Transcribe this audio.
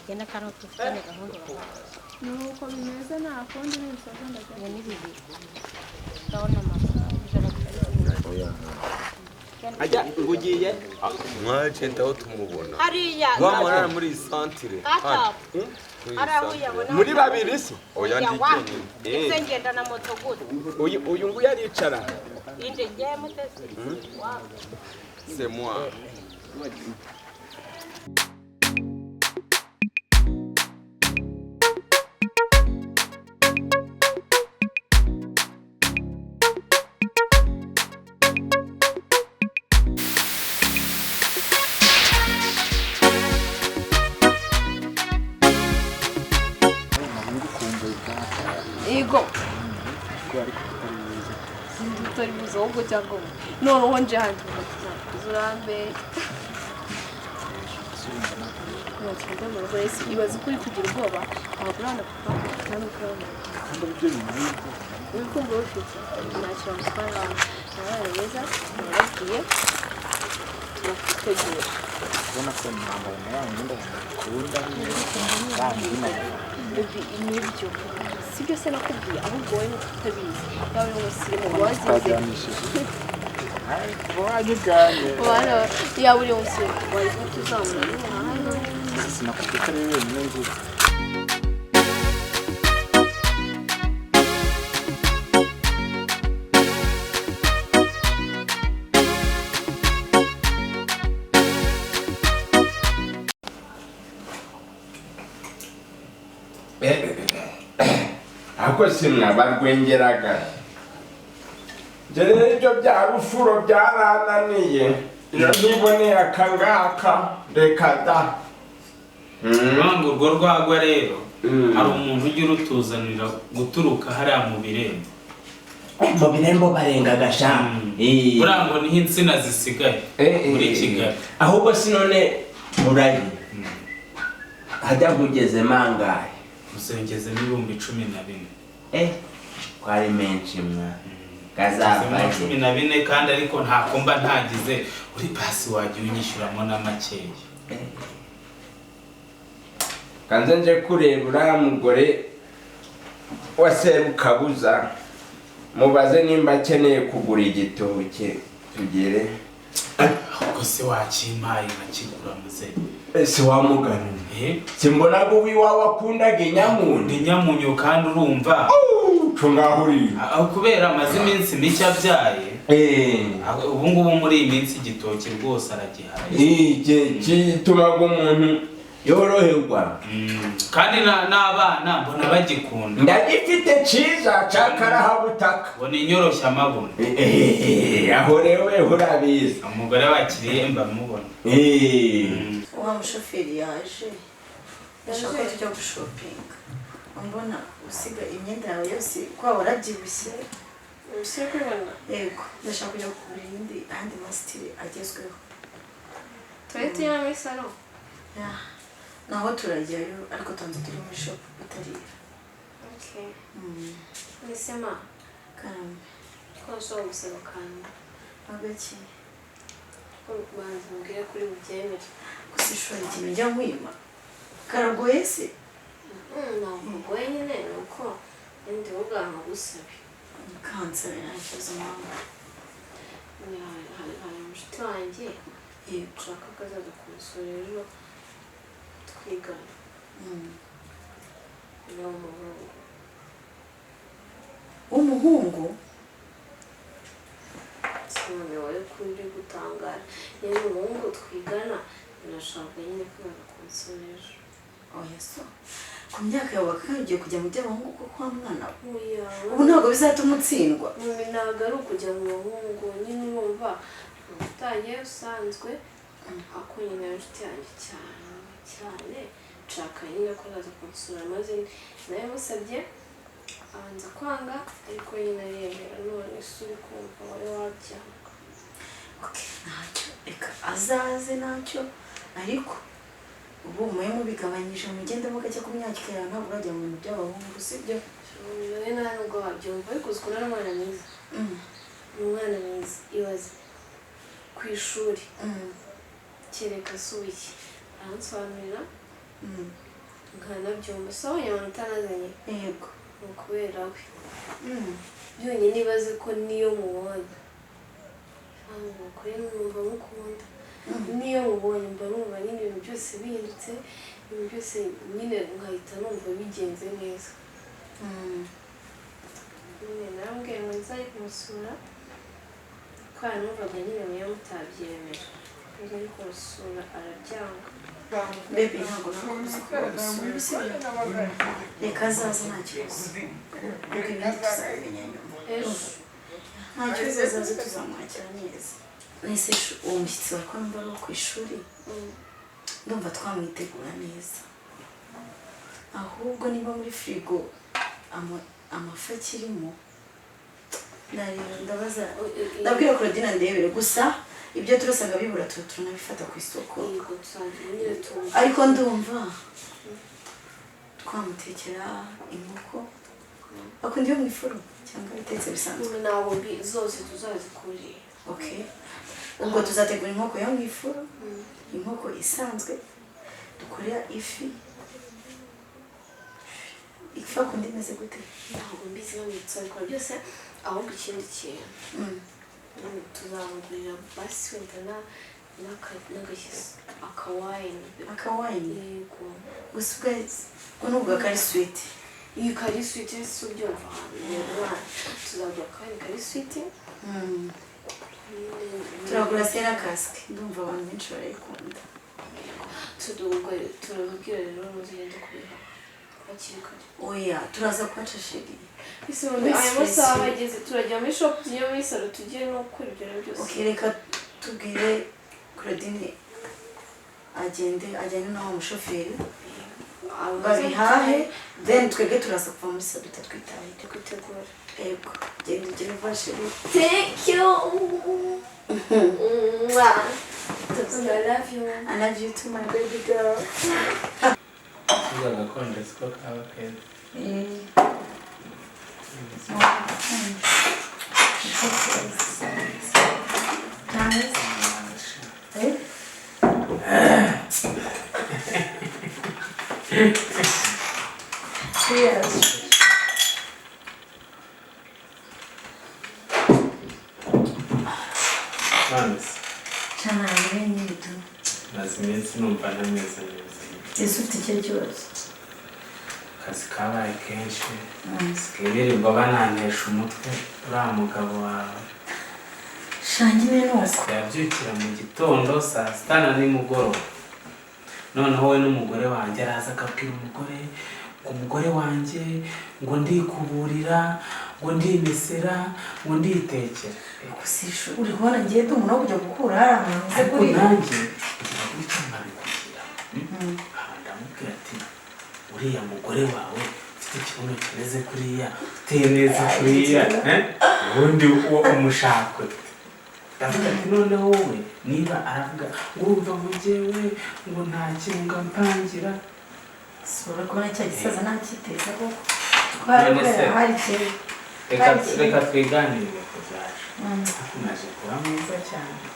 genda kano tufitanye gahunda nuko bimeze nta kundi n'ibisoza ndajya n'ibindi ndabona amasaha ijoro oya ajya ngugiye mwagenda aho tumubona hariya wamara muri santire muri babiri se oya ndike ese ngenda na moto gute uyu nguyu aricara inde ngiye mutese c'est moi Ego. Tutari buzo ubwo cyangwa noneho nje hanze uzurambe. Ntakindi mu rugo ese ibaze kuri kugira ubwoba abagurana papa kandi ukabona. Kandi ibyo bintu Ubikumva ufite nakira musana abana beza baragiye. Turategura. ubona ko mwambaye na ya myenda yakunda kandi n'ibyo sibyo se nakubwiye ahubwo wowe utabizi yawe n'umusirimu wazize twaganishije kuba wanyiganye yaba uri umusirimu wari kutuzamura hano sinakubwiye ko ari wenyine nzi ako simwabarwengeraga rero ibyo bya rufuro byarananiye iyo ntiboneye akangaka reka da urwango urwo rwagwa rero hari umuntu ujya urutuzanira guturuka hariya mu birembo mu birembo barenga gasha urango niho insina zisigaye muri Kigali ahubwo sinone murayi hajya kugeze mangahe musengeze n'ibihumbi 14 kwari menshi mwa kazavaje 14 kandi ariko ntako mba ntagize uri pasi wagiye unyishyuramo na makeya kanze nje kureba uriya mugore wa Serukabuza mubaze nimba akeneye kugura igitoke tugere ahubwo se wakimpaye nkakigura muze ese wamugana simbona ko wiwawe akundaga inyamunyu inyamunyu kandi urumva cungahuri kubera amaze iminsi mike abyaye ubu ngubu muri iyi minsi igitoki rwose aragihaye gitumaga umuntu yoroherwa kandi n'abana mbona bagikunda ndagifite ciza cakarahabutaka ngo ni inyoroshya amabona aho rero urabizi umugore wakiriye mba mubona wa mushoferi yaje ndashaka tujya gushopinga mbona usiga imyenda yawe yose kwa warabyibushye usire kwibona yego ndashaka kujya kugura iyindi ahandi masitiri agezweho turete ya muri salo naho turajyayo ariko tubanza turi muri shop utarira nisema karambe ko nshobora gusaba kandi agaki ko kubanza mbwire kuri bubyemere gusa ishuri ikintu njya nkwima karagoye se ntabwo nyine ni uko ndi ubwanwa gusabe kanseri nta kibazo mpamvu hari umushuti wanjye ushaka ko azaza kumusura ejo twigana ni umuhungu none wowe kuri gutangara ni umuhungu twigana birashaka nyine ko azaza kumusura ejo oya so ku myaka yawe ugiye kujya mu by'abahungu ko kwa mwana ubu ntabwo bizatuma utsindwa ntabwo ari ukujya mu bahungu nyine wumva utagiye usanzwe ako nyine inshuti yanjye cyane nshaka nyine ko azaza kumusura maze nawe musabye abanza kwanga ariko nyine ariyemera none se uri kumva wowe wabyanga ntacyo reka azaze ntacyo ariko ubu muye mubigabanyije mugendemo gake ku myaka yawe ntabwo urajya mu bintu by'abahungu sibyo wowe nta nubwo wabyumva ariko uzi ko ari umwana mwiza ni umwana mwiza ibaze ku ishuri kereka asuye aransobanurira nkanabyumva so abonye abantu utanazanye yego ni ukubera we byonyine ibaze ko niyo mubonye ukuri numva mukunda niyo mubonye mba numva nyine ibintu byose bihindutse ibintu byose nyine nkahita numva bigenze neza nyine narambwiye ngo nzaye kumusura kubera numvaga nyine niyo mutabyemera ngo ari kumusura arabyanga bebe ntabwo nakubuze kubasura sibyo reka azaze nta kibazo kuko ibindi tuzabimenya nyuma nta kibazo azaze tuzamwakira neza nese uwo mushyitsi wawe ko numva ari uwo ku ishuri ndumva twamwitegura neza ahubwo niba muri firigo amafi akirimo ndabaza ndabwira Claudine ndebere gusa ibyo turasanga bibura turanabifata ku isoko ariko ndumva twamutekera inkoko akunda iyo mu ifuru cyangwa bitetse bisanzwe ntabwo zose tuzazikurira okay ubwo tuzategura inkoko yo mu ifuru inkoko isanzwe dukorera ifi akunda imeze gute ntabwo mbizi bamwitsa bikora byose ahubwo ikindi kintu tuzamugurira basi wenda n'agashyisi akawayini yego gusa ubwo nubwo kari switi iyi kari switi si ubyumva ahantu tuzagura akawayini kari switi turagura sera kasike ndumva abantu benshi barayikunda turababwira rero muzagenda kubiha hakiri kare oya turaza kuhaca sheri aya masaha ageze turajya muri shopu tujye muri salo tujye no gukora ibyo bintu byose okay reka tubwire Claudine ajyane n'uwo mushoferi babihahe then twebwe turaza kuva muri salo tutatwitaye twitegura yego genda ugere vuba sheri thank you I love you I love you too my baby girl agakonje siko kaba keza maze iminsi numva ntameze neza ese ufite icyo kibazo akazi kabaye kenshi sigaye birirwa banantesha umutwe uriya mugabo wawe shangire nuko asigaye abyukira mu gitondo saa sita na nimugoroba noneho we n'umugore wanjye araza akabwira umugore ngo umugore wanjye ngo ndikuburira ngo ndimesera ngo nditekera kusisho uri kubona ngiye ndi umuntu wo kujya gukura hari ahantu nze ariko kuri nanjye ngira gutya nkabikugira ndamubwira ati uriya mugore wawe ufite ikibuno kimeze kuriya uteye neza kuriya ubundi umushakwe ndavuga ati noneho wowe niba aravuga ngo urumva ngo njyewe ngo nta kintu ngampangira sura kubona cya gisaza ntakiteza koko twarakorera hari kera reka twiganirire ku byacu naje kuba mwiza cyane